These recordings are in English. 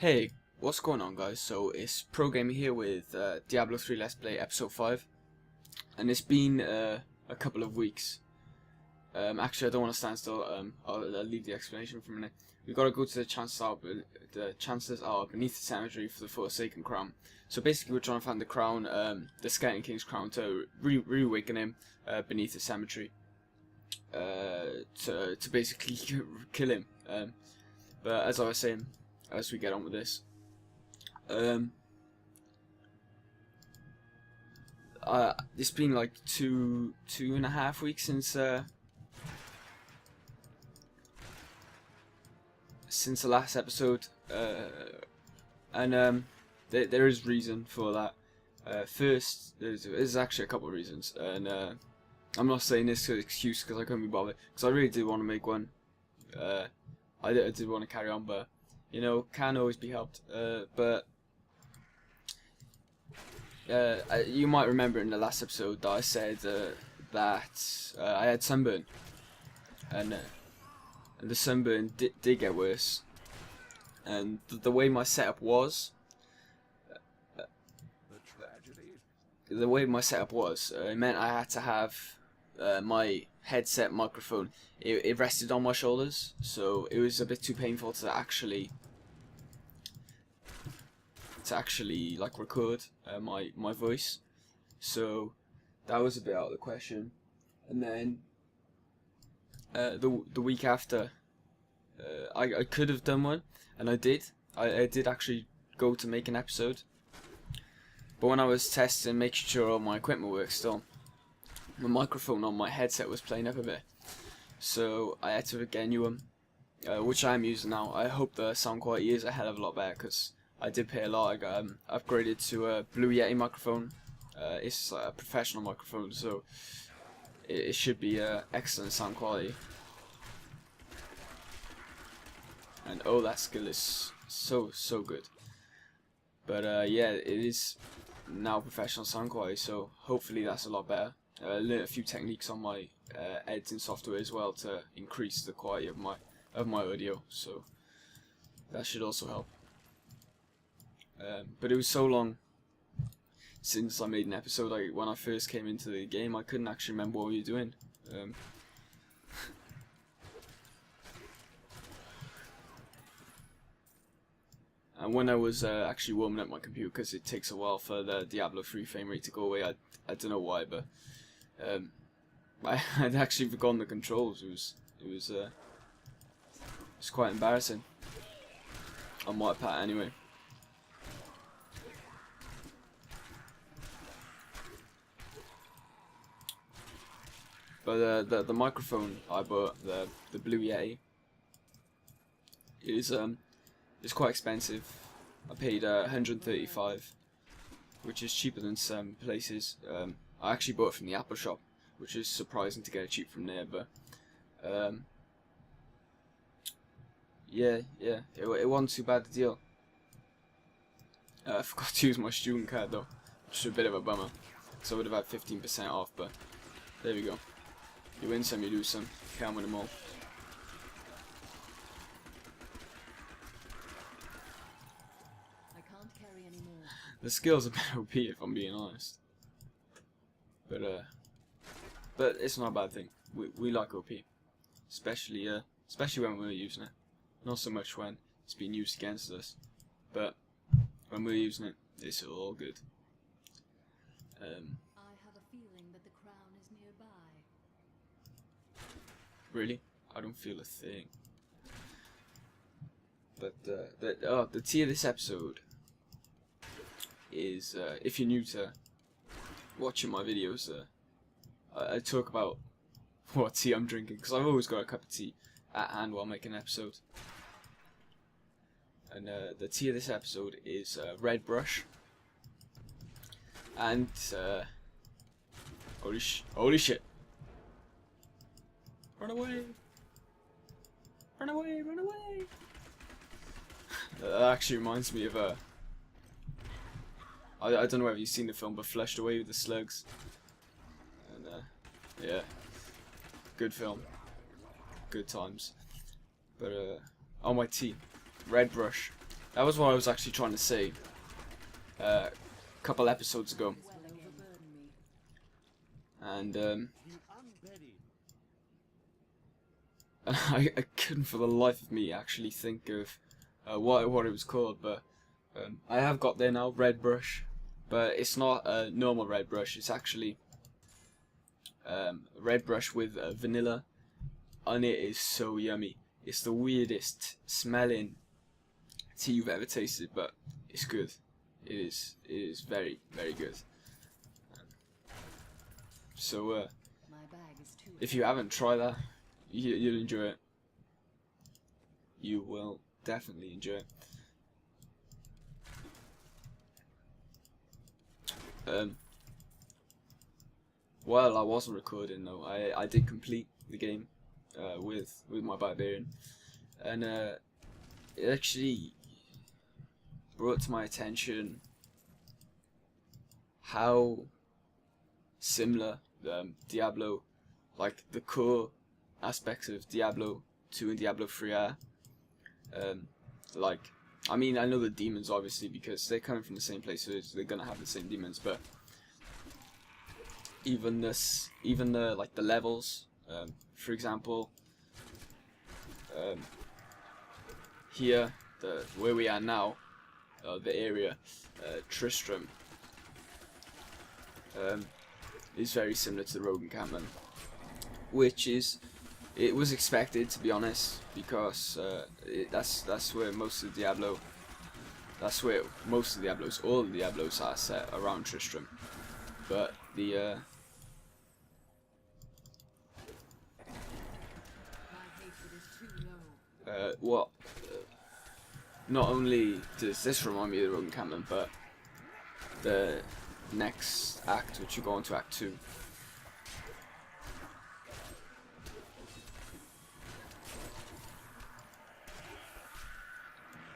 Hey, what's going on, guys? So it's ProGaM here with Diablo 3 Let's Play episode 5, and it's been a couple of weeks. Actually, I don't want to stand still. I'll leave the explanation for a minute. We've got to go to the chances are beneath the cemetery for the Forsaken crown. So basically, we're trying to find the crown, the Skeleton King's crown, to reawaken him beneath the cemetery, to basically kill him. But as I was saying, as we get on with this, it's been like two and a half weeks since the last episode, and there is reason for that. First, there's actually a couple of reasons, and I'm not saying this as an excuse because I couldn't be bothered, because I really did want to make one. I did want to carry on, but you know, can always be helped. But you might remember in the last episode that I said that I had sunburn, and the sunburn did get worse. And the way my setup was, it meant I had to have my headset microphone. It rested on my shoulders, so it was a bit too painful to actually like record my voice. So that was a bit out of the question. And then the week after, I could have done one, and I did. I did actually go to make an episode, but when I was testing, making sure all my equipment works still, the microphone on my headset was playing up a bit, so I had to get a new one, which I'm using now. I hope the sound quality is a hell of a lot better, because I did pay a lot. I got upgraded to a Blue Yeti microphone. It's a professional microphone, so it should be excellent sound quality. And oh, that skill is so good. But yeah, it is now professional sound quality, so hopefully that's a lot better. I learned a few techniques on my editing software as well to increase the quality of my audio, so that should also help. But it was so long since I made an episode. Like when I first came into the game, I couldn't actually remember what we were doing. And when I was actually warming up my computer, because it takes a while for the Diablo 3 frame rate to go away, I don't know why, but I'd actually forgotten the controls. It was quite embarrassing on my part, anyway. But the microphone I bought, the Blue Yeti, is it's quite expensive. I paid $135, which is cheaper than some places. I actually bought it from the Apple shop, which is surprising to get it cheap from there. But yeah, it wasn't too bad a deal. I forgot to use my student card though, which is a bit of a bummer. So I would have had 15% off, but there we go. You win some, you lose some. Can't win them all. The skills are a bit OP if I'm being honest, but it's not a bad thing. We like OP, especially when we're using it. Not so much when it's being used against us, but when we're using it, it's all good. I have a feeling that the crown is nearby. Really? I don't feel a thing. But the tea of this episode is, if you're new to watching my videos, I talk about what tea I'm drinking, because I've always got a cup of tea at hand while making an episode. And the tea of this episode is Red Brush. And holy shit! Run away! Run away! Run away! That actually reminds me of I don't know if you've seen the film, but Flushed Away with the Slugs. And yeah, good film, good times. But on my tea, Red Brush. That was what I was actually trying to say a couple episodes ago. And I couldn't for the life of me actually think of what it was called, but I have got there now, red brush, but it's not a normal red brush, it's actually red brush with vanilla, and it is so yummy. It's the weirdest smelling tea you've ever tasted, but it's good. It is very, very good. So if you haven't tried that, you'll enjoy it. You will definitely enjoy it. While I wasn't recording though, I did complete the game with my barbarian, and it actually brought to my attention how similar Diablo, like the core aspects of Diablo 2 and Diablo 3R. Like, I mean, I know the demons obviously because they're coming from the same place, so they're gonna have the same demons. But even the like the levels, for example, here, where we are now, the area, Tristram, is very similar to the Rogue Encampment, which it was expected, to be honest, because that's where most of Diablo, all the Diablos are set around Tristram. But the not only does this remind me of the Rogue Encampment, but the next act, which you go into Act 2,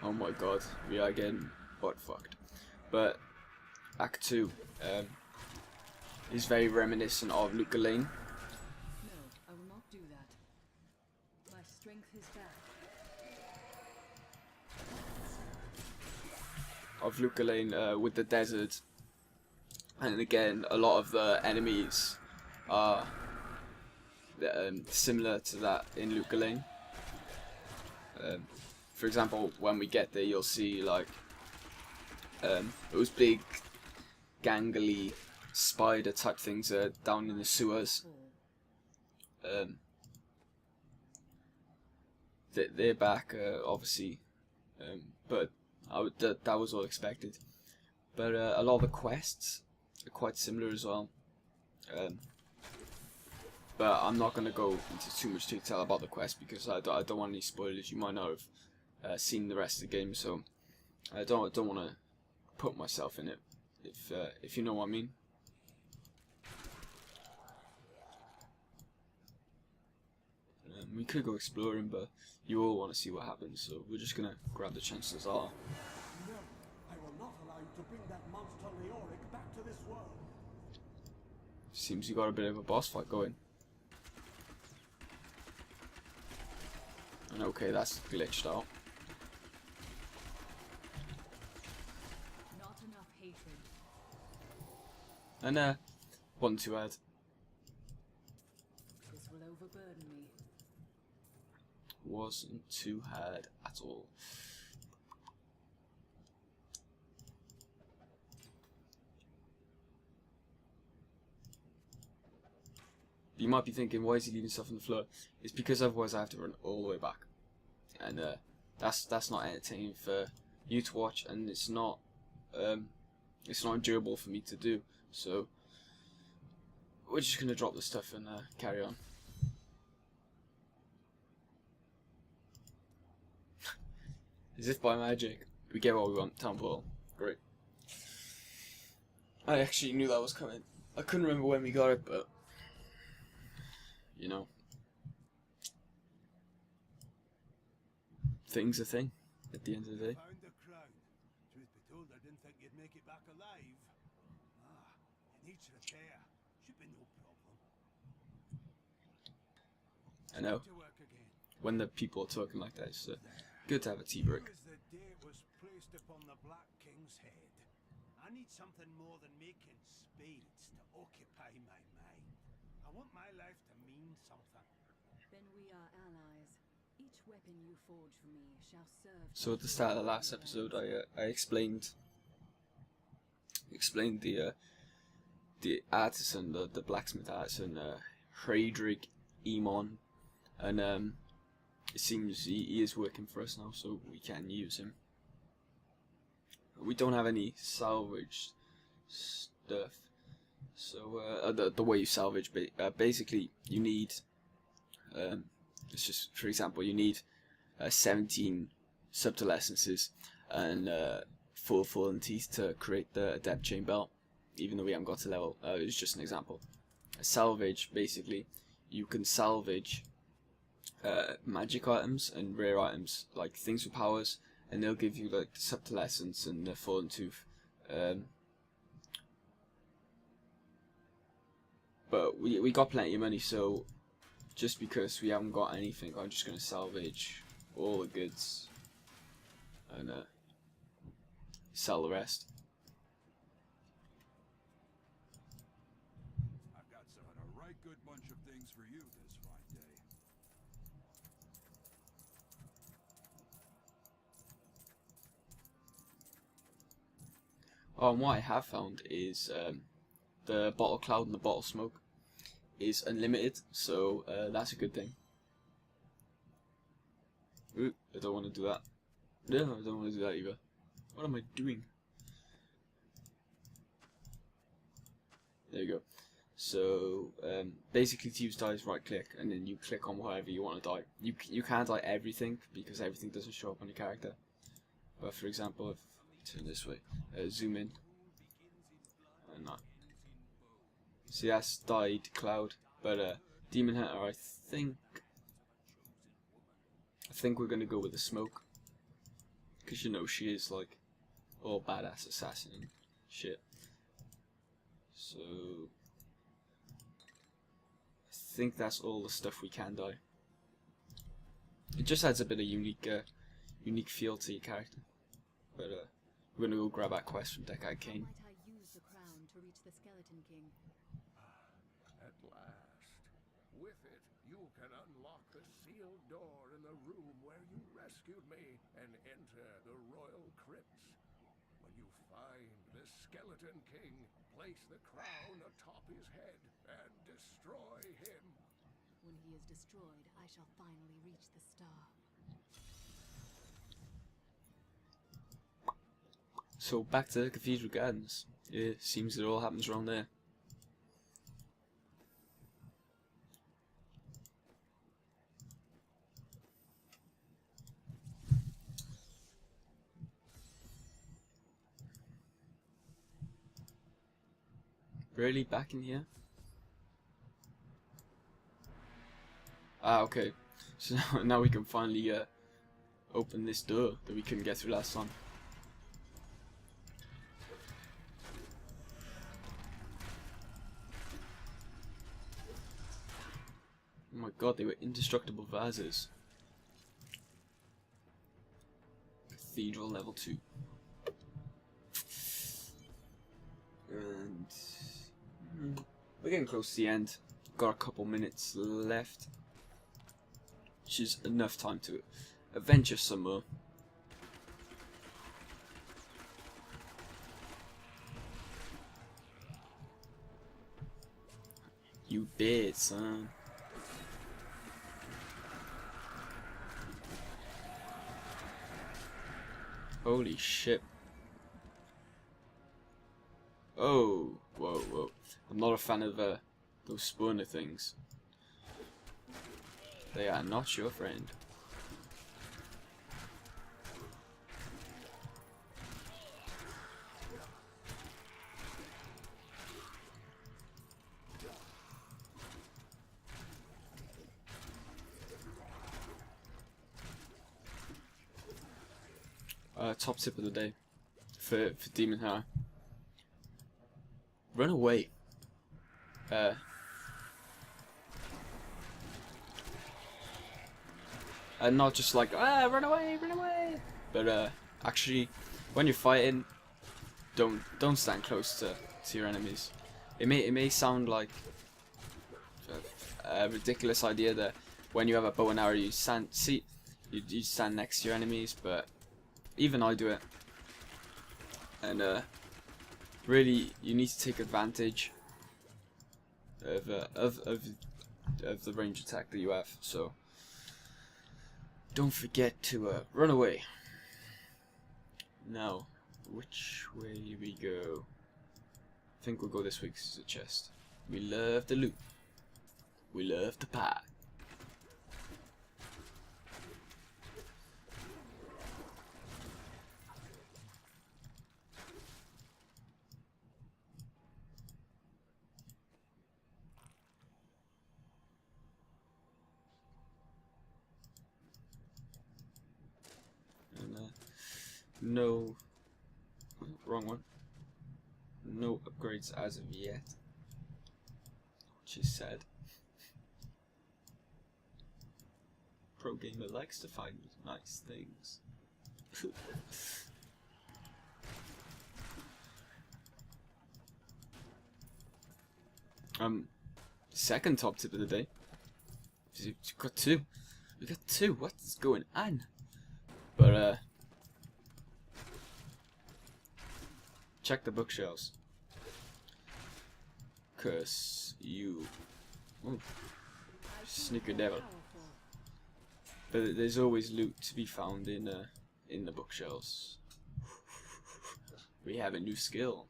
oh my god, we are getting butt fucked. But Act 2 is very reminiscent of Luca Lane. No, I will not do that. My strength is back. Of Luca Lane with the desert, and again a lot of the enemies are similar to that in Luca Lane. For example, when we get there, you'll see like those big gangly spider type things down in the sewers. They're back, obviously, but that was all expected. But a lot of the quests are quite similar as well. But I'm not going to go into too much detail about the quest because I don't want any spoilers. You might not have seen the rest of the game, so I don't want to put myself in it, if you know what I mean. We could go exploring, but you all want to see what happens, so we're just gonna grab the chances are. No, I will not allow you to bring that monster Leoric back to this world. Seems you got a bit of a boss fight going. And okay, that's glitched out. Not enough hatred. And wasn't too bad. This will overburden me. Wasn't too hard at all. You might be thinking, why is he leaving stuff on the floor? It's because otherwise I have to run all the way back, and that's not entertaining for you to watch, and it's not enjoyable for me to do. So we're just gonna drop the stuff and carry on. As if by magic, we get what we want. Town Portal. Great. I actually knew that was coming. I couldn't remember when we got it, but you know, things a thing at the end of the day. Found the crown. Truth be told, I didn't think you'd make it back alive. It needs repair. Should be no problem. I know. To work again. When the people are talking like that, it's good to have a tea break. As the day was plain placed upon the Black King's head. I need something more than making spades to occupy my mind. I want my life to mean something. Then we are allies. Each weapon you forge for me shall serve. So at the start of the last episode, I explained the artisan, the blacksmith artisan, Friedrich Emon, and it seems he is working for us now, so we can use him. We don't have any salvage stuff, so the way you salvage, basically you need, it's just for example, you need 17 subtle essences and 4 fallen teeth to create the adept chain belt. Even though we haven't got to level, it's just an example. A salvage, basically, you can salvage magic items and rare items, like things with powers, and they'll give you like the subtle essence and the fallen tooth. But we got plenty of money, so just because we haven't got anything, I'm just gonna salvage all the goods and sell the rest. I've got a right good bunch of things for you this fine day. Oh, and what I have found is the bottle cloud and the bottle smoke is unlimited, so that's a good thing. Ooh, I don't want to do that. No, I don't want to do that either. What am I doing? There you go. So basically, to use dice, right click, and then you click on whatever you want to die. You can't die everything because everything doesn't show up on your character. But for example, if I turn this way, zoom in, and that. See, that's died cloud. But Demon Hunter, I think we're gonna go with the smoke, because you know she is like all badass assassin and shit. So I think that's all the stuff we can die. It just adds a bit of unique feel to your character. But we're gonna go grab that quest from Decade Kane. Might I use the crown to reach the Skeleton King? At last. With it, you can unlock the sealed door in the room where you rescued me and enter the royal crypts. When you find the Skeleton King, place the crown atop his head and destroy him. When he is destroyed, I shall finally reach the star. So back to the Cathedral Gardens. It seems it all happens around there. Really? Back in here? Ah, okay. So now we can finally open this door that we couldn't get through last time. Oh my god, they were indestructible vases. Cathedral level 2. And we're getting close to the end. Got a couple minutes left, which is enough time to adventure some more. You bet, son. Holy shit. Oh, whoa, whoa. I'm not a fan of those spawner things. They are not your friend. Top tip of the day for Demon Hunter. Run away. And not just like run away, but Actually, when you're fighting, don't stand close to your enemies. It may sound like a ridiculous idea that when you have a bow and arrow you stand next to your enemies, but even I do it. And really, you need to take advantage of the range attack that you have. So don't forget to run away. Now, which way we go? I think we'll go this way because it's a chest. We love the loot. We love the pie. And no, wrong one. No upgrades as of yet, which is sad. Pro gamer likes to find nice things. Second top tip of the day. We've got two. We got two. What is going on? But check the bookshelves. Curse you. Ooh. Sneaker devil. But there's always loot to be found in the bookshelves. We have a new skill.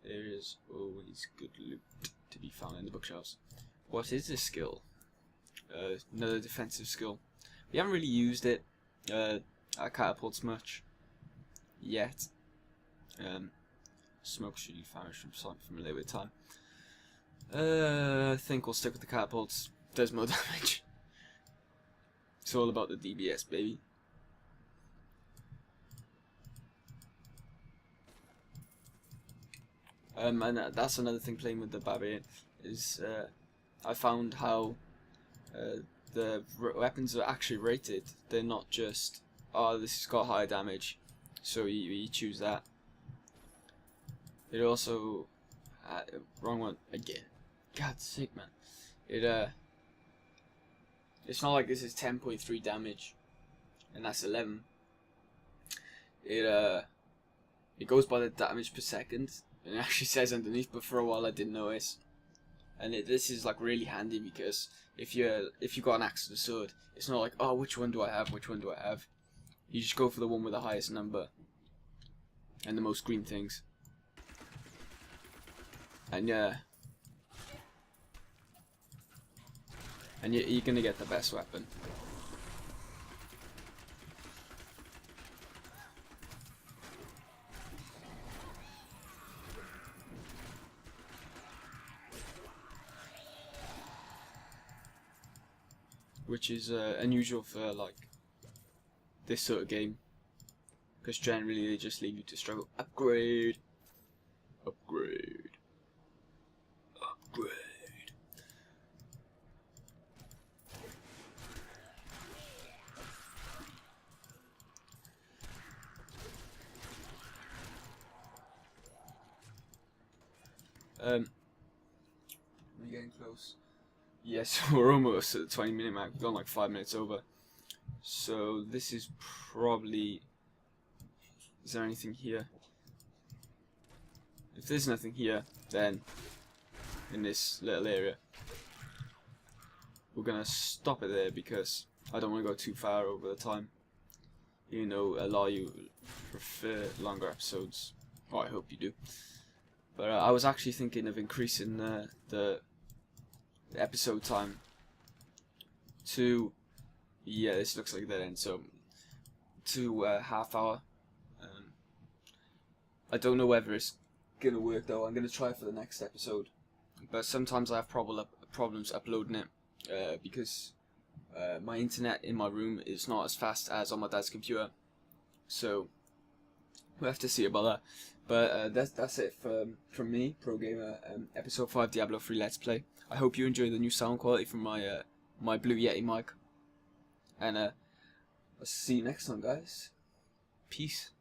There is always good loot to be found in the bookshelves. What is this skill? Another defensive skill. We haven't really used it at catapults much yet. Smoke should you vanish from sight from a little bit of time. I think we'll stick with the catapults. Does more damage. It's all about the DBS, baby. And that's another thing playing with the Barbarian is I found how the weapons are actually rated. They're not just, oh, this has got higher damage, so you choose that. It also wrong one again. God's sake, man. It's not like this is 10.3 damage, and that's 11. It goes by the damage per second, and it actually says underneath. But for a while I didn't notice, and this is like really handy because if you got an axe and a sword, it's not like, oh, which one do I have? Which one do I have? You just go for the one with the highest number and the most green things. And yeah, and you're gonna get the best weapon. Which is unusual for like this sort of game, because generally they just leave you to struggle. Upgrade, upgrade, upgrade. We're getting close. Yes, we're almost at the 20-minute mark. We've gone like 5 minutes over. So this is probably... Is there anything here? If there's nothing here, then in this little area, we're gonna stop it there because I don't want to go too far over the time. Even though a lot of you prefer longer episodes. Well, I hope you do. But I was actually thinking of increasing the episode time to, yeah, this looks like that end, so to half hour. I don't know whether it's gonna work though. I'm gonna try for the next episode, but sometimes I have problems uploading it because my internet in my room is not as fast as on my dad's computer, so we'll have to see about that. But that's it from me, ProGamer, episode 5 Diablo 3 Let's Play. I hope you enjoy the new sound quality from my my Blue Yeti mic, and I'll see you next time, guys. Peace.